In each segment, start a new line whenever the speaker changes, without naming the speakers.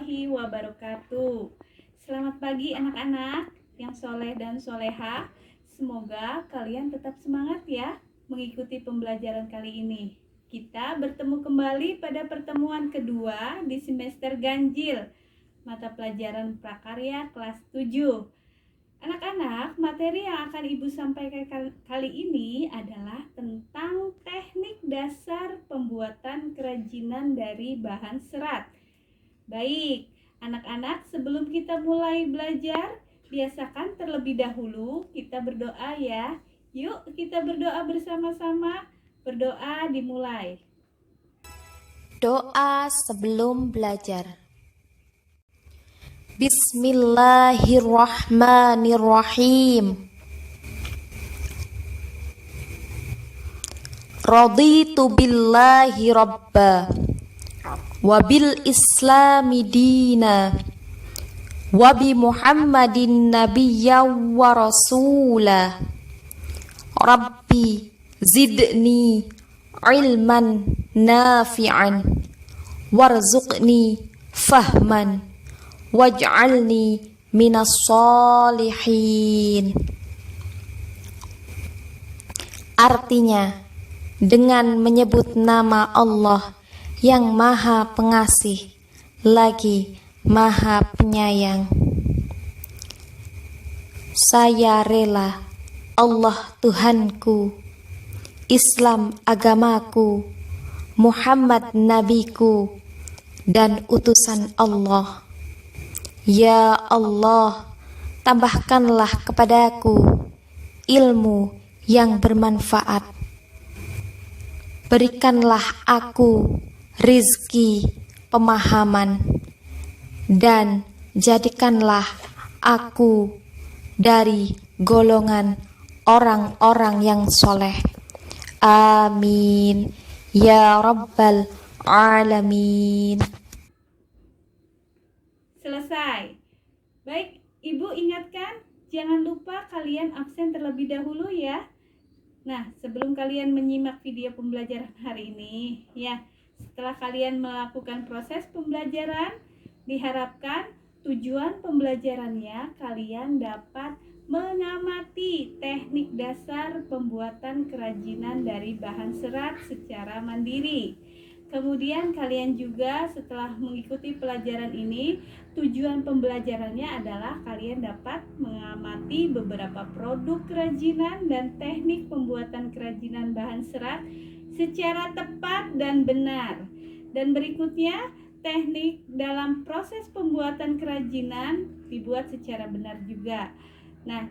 warahmatullahi wabarakatuh. Selamat pagi anak-anak yang soleh dan soleha. Semoga kalian tetap semangat ya mengikuti pembelajaran kali ini. Kita bertemu kembali pada pertemuan kedua di semester ganjil mata pelajaran prakarya kelas 7. Anak-anak, materi yang akan Ibu sampaikan kali ini adalah tentang teknik dasar pembuatan kerajinan dari bahan serat. Baik, anak-anak, sebelum kita mulai belajar, biasakan terlebih dahulu kita berdoa ya. Yuk kita berdoa bersama-sama. Berdoa dimulai.
Doa sebelum belajar. Bismillahirrahmanirrahim. Raditu billahi rabba wa bil islami dina wa bi muhammadin nabiyya wa rasula. Rabbi zidni ilman nafi'an warzuqni fahman waj'alni minas solihin. Artinya, dengan menyebut nama Allah yang Maha Pengasih lagi Maha Penyayang, saya rela Allah Tuhanku, Islam agamaku, Muhammad nabiku dan utusan Allah. Ya Allah, tambahkanlah kepadaku ilmu yang bermanfaat. Berikanlah aku rizki pemahaman dan jadikanlah aku dari golongan orang-orang yang soleh. Amin ya rabbal alamin.
Selesai. Baik, Ibu ingatkan, jangan lupa kalian absen terlebih dahulu ya. Nah, sebelum kalian menyimak video pembelajaran hari ini, ya, setelah kalian melakukan proses pembelajaran, diharapkan tujuan pembelajarannya kalian dapat mengamati teknik dasar pembuatan kerajinan dari bahan serat secara mandiri. Kemudian kalian juga setelah mengikuti pelajaran ini, tujuan pembelajarannya adalah kalian dapat mengamati beberapa produk kerajinan dan teknik pembuatan kerajinan bahan serat secara tepat dan benar. Dan berikutnya, teknik dalam proses pembuatan kerajinan dibuat secara benar juga. Nah,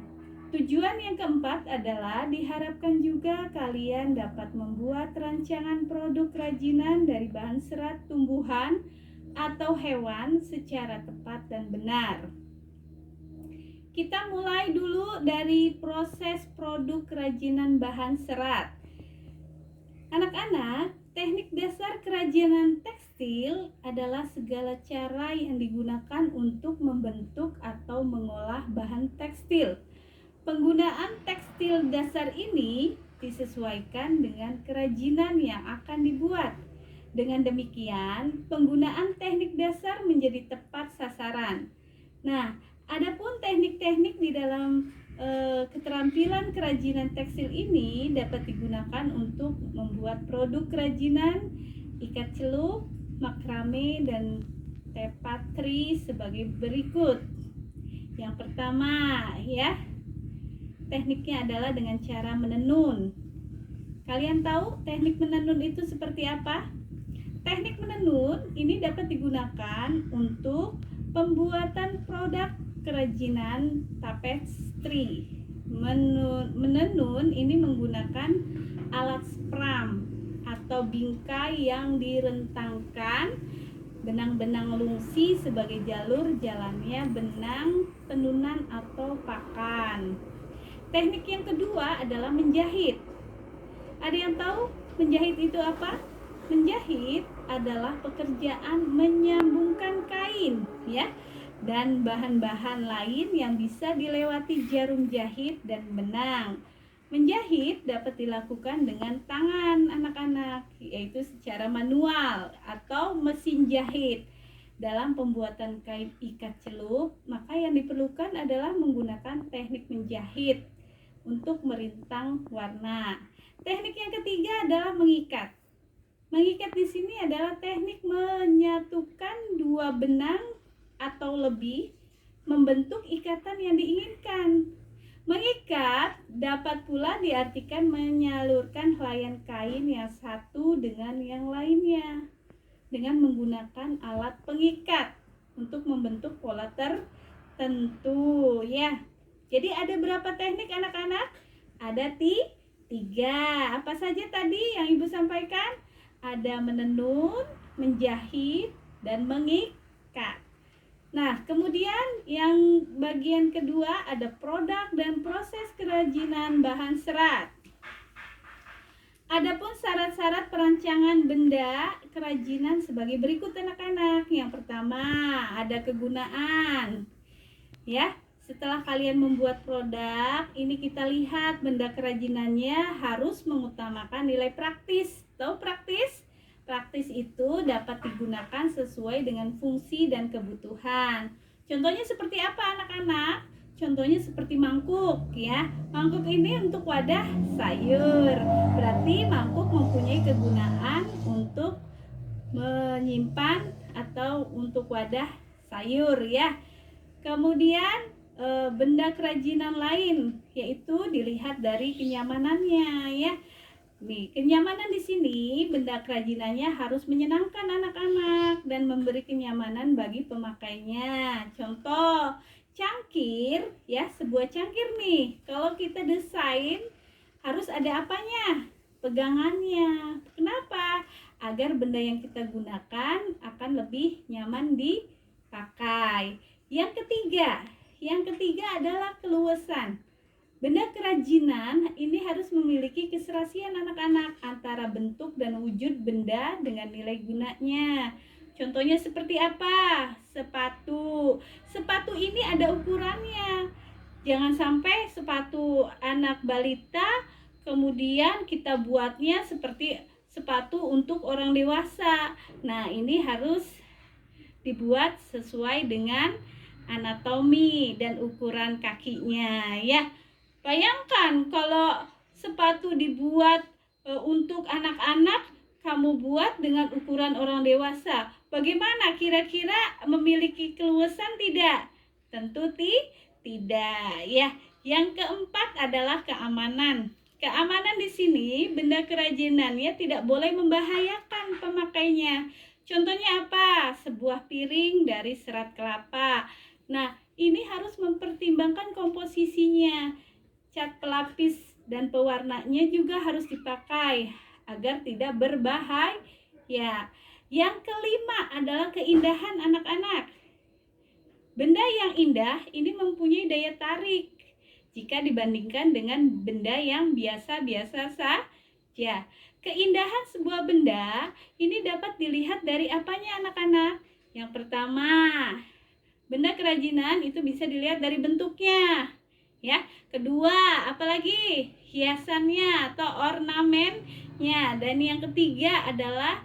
tujuan yang keempat adalah diharapkan juga kalian dapat membuat rancangan produk kerajinan dari bahan serat tumbuhan atau hewan secara tepat dan benar. Kita mulai dulu dari proses produk kerajinan bahan serat. Anak-anak, teknik dasar kerajinan tekstil adalah segala cara yang digunakan untuk membentuk atau mengolah bahan tekstil. Penggunaan tekstil dasar ini disesuaikan dengan kerajinan yang akan dibuat. Dengan demikian, penggunaan teknik dasar menjadi tepat sasaran. Nah, adapun teknik-teknik di dalam keterampilan kerajinan tekstil ini dapat digunakan untuk membuat produk kerajinan ikat celup, makrame, dan tapestry sebagai berikut. Yang pertama, ya. Tekniknya adalah dengan cara menenun. Kalian tahu teknik menenun itu seperti apa? Teknik menenun ini dapat digunakan untuk pembuatan produk kerajinan tapestry. Menenun ini menggunakan alat spram atau bingkai yang direntangkan benang-benang lungsi sebagai jalur jalannya benang tenunan atau pakan. Teknik yang kedua adalah menjahit. Ada yang tahu menjahit itu apa? Menjahit adalah pekerjaan menyambungkan kain, ya, dan bahan-bahan lain yang bisa dilewati jarum jahit dan benang. Menjahit dapat dilakukan dengan tangan anak-anak, yaitu secara manual atau mesin jahit. dalam pembuatan kain ikat celup, maka yang diperlukan adalah menggunakan teknik menjahit untuk merintang warna. Teknik yang ketiga adalah mengikat. Mengikat di sini adalah teknik menyatukan dua benang atau lebih membentuk ikatan yang diinginkan. Mengikat dapat pula diartikan menyalurkan helaian kain yang satu dengan yang lainnya dengan menggunakan alat pengikat untuk membentuk pola tertentu ya. Jadi ada berapa teknik anak-anak? Ada tiga. Apa saja tadi yang Ibu sampaikan? Ada menenun, menjahit, dan mengikat. Nah, kemudian yang bagian kedua ada produk dan proses kerajinan bahan serat. Adapun syarat-syarat perancangan benda kerajinan sebagai berikut anak-anak. Yang pertama, ada kegunaan. Ya, setelah kalian membuat produk, ini kita lihat benda kerajinannya harus mengutamakan nilai praktis. Tahu praktis? Praktis itu dapat digunakan sesuai dengan fungsi dan kebutuhan. Contohnya seperti apa anak-anak? Contohnya seperti mangkuk ya. Mangkuk ini untuk wadah sayur. Berarti mangkuk mempunyai kegunaan untuk menyimpan atau untuk wadah sayur ya. Kemudian benda kerajinan lain yaitu dilihat dari kenyamanannya ya. Nih, kenyamanan di sini benda kerajinannya harus menyenangkan anak-anak dan memberi kenyamanan bagi pemakainya. Contoh, cangkir ya, sebuah cangkir nih. Kalau kita desain harus ada apanya? Pegangannya. Kenapa? Agar benda yang kita gunakan akan lebih nyaman dipakai. Yang ketiga adalah keluasan. Benda kerajinan ini harus memiliki keserasian anak-anak antara bentuk dan wujud benda dengan nilai gunanya. Contohnya seperti apa? Sepatu. Sepatu ini ada ukurannya. Jangan sampai sepatu anak balita kemudian kita buatnya seperti sepatu untuk orang dewasa. Nah, ini harus dibuat sesuai dengan anatomi dan ukuran kakinya ya. Bayangkan kalau sepatu dibuat untuk anak-anak, kamu buat dengan ukuran orang dewasa. Bagaimana? Kira-kira memiliki keluasan tidak? Tentu tidak ya. Yang keempat adalah keamanan. Keamanan di sini benda kerajinannya tidak boleh membahayakan pemakainya. Contohnya apa? Sebuah piring dari serat kelapa. Nah, ini harus mempertimbangkan komposisinya. Cat pelapis dan pewarnanya juga harus dipakai agar tidak berbahaya. Yang kelima adalah keindahan anak-anak. Benda yang indah ini mempunyai daya tarik jika dibandingkan dengan benda yang biasa-biasa saja. Keindahan sebuah benda ini dapat dilihat dari apanya anak-anak? Yang pertama, benda kerajinan itu bisa dilihat dari bentuknya. Ya, kedua, apalagi hiasannya atau ornamennya, dan yang ketiga adalah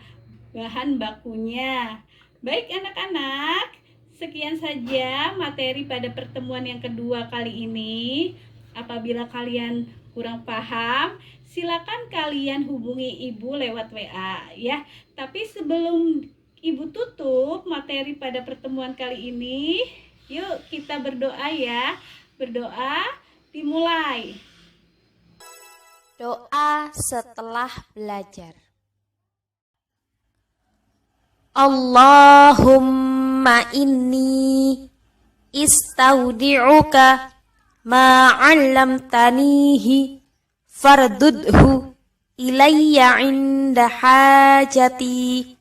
bahan bakunya. Baik anak-anak, sekian saja materi pada pertemuan yang kedua kali ini. Apabila kalian kurang paham, silakan kalian hubungi Ibu lewat WA ya. Tapi sebelum Ibu tutup materi pada pertemuan kali ini, yuk kita berdoa ya. Berdoa dimulai.
Doa setelah belajar. Allahumma inni istaudi'uka ma 'allamtanihi fardudhu ilayya 'inda hajati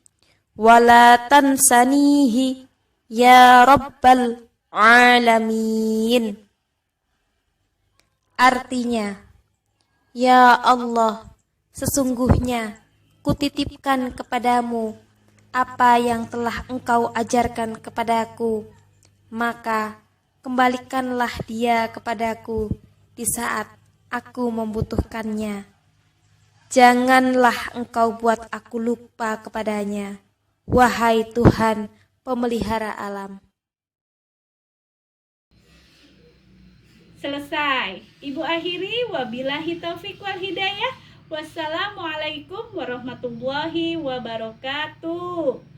wala tansanihi ya rabbal alamin. Artinya, ya Allah, sesungguhnya kutitipkan kepadamu apa yang telah Engkau ajarkan kepadaku, maka kembalikanlah dia kepadaku di saat aku membutuhkannya. Janganlah Engkau buat aku lupa kepadanya, wahai Tuhan pemelihara alam.
Selesai. Ibu akhiri, wabillahi taufik wal hidayah. Wassalamualaikum warahmatullahi wabarakatuh.